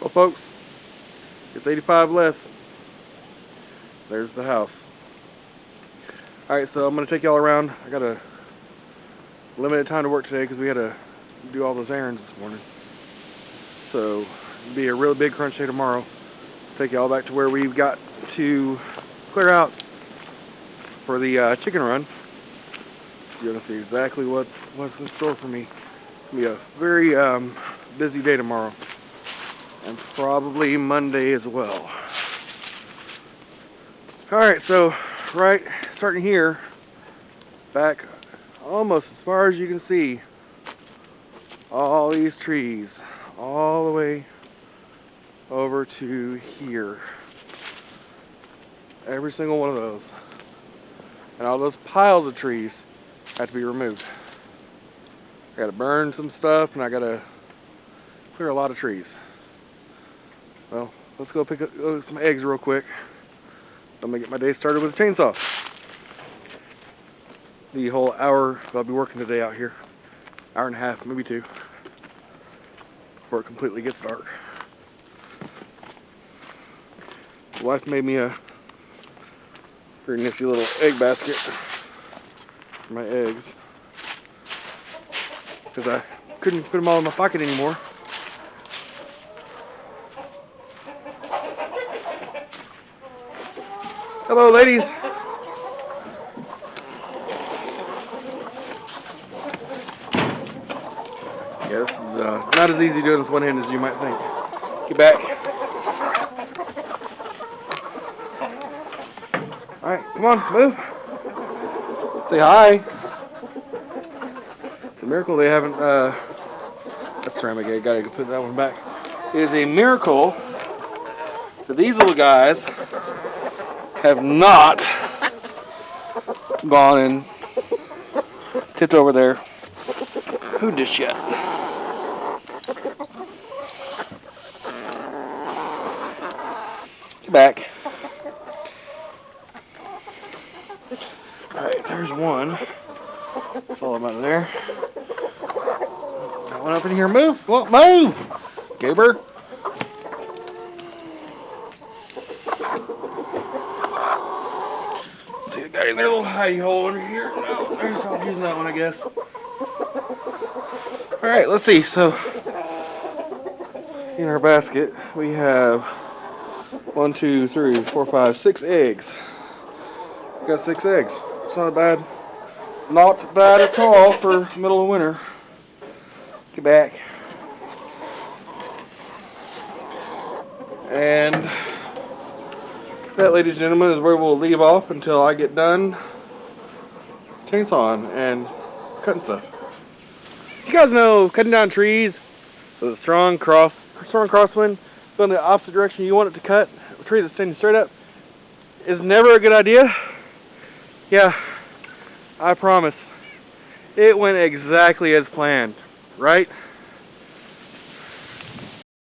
Well, folks, it's 85 less. There's the house. Alright, so I'm going to take y'all around. I got a limited time to work today because we had to do all those errands this morning. So, it'll be a really big crunch day tomorrow. Take y'all back to where we've got to clear out for the chicken run. So you're going to see exactly what's in store for me. It's going to be a very busy day tomorrow. And probably Monday as well. Alright, so right starting here, back almost as far as you can see, all these trees, all the way over to here. Every single one of those. And all those piles of trees have to be removed. I gotta burn some stuff and I gotta clear a lot of trees. Well, let's go pick up some eggs real quick. I'm gonna get my day started with a chainsaw. The whole hour that I'll be working today out here. Hour and a half, maybe 2. Before it completely gets dark. The wife made me a pretty nifty little egg basket for my eggs. Because I couldn't put them all in my pocket anymore. Hello, ladies. Yeah, this is not as easy doing this one hand as you might think. Get back. Alright, come on, move. Say hi. It's a miracle they haven't, that's ceramic egg, gotta put that one back. It is a miracle that these little guys have not gone and tipped over their food dish yet. Get back. Alright, there's one. That's all about there. Got one up in here. Move! Well, move! Gaber. See, I got in their little hidey hole under here. No, there's not using that one, I guess. Alright, let's see. So, in our basket, we have 1, 2, 3, 4, 5, 6 eggs. Got 6 eggs. It's not bad. Not bad at all for middle of winter. Get back. And that, ladies and gentlemen, is where we'll leave off until I get done chainsawing and cutting stuff. You guys know cutting down trees with a strong crosswind going the opposite direction you want it to cut, a tree that's standing straight up, is never a good idea. Yeah, I promise. It went exactly as planned, right?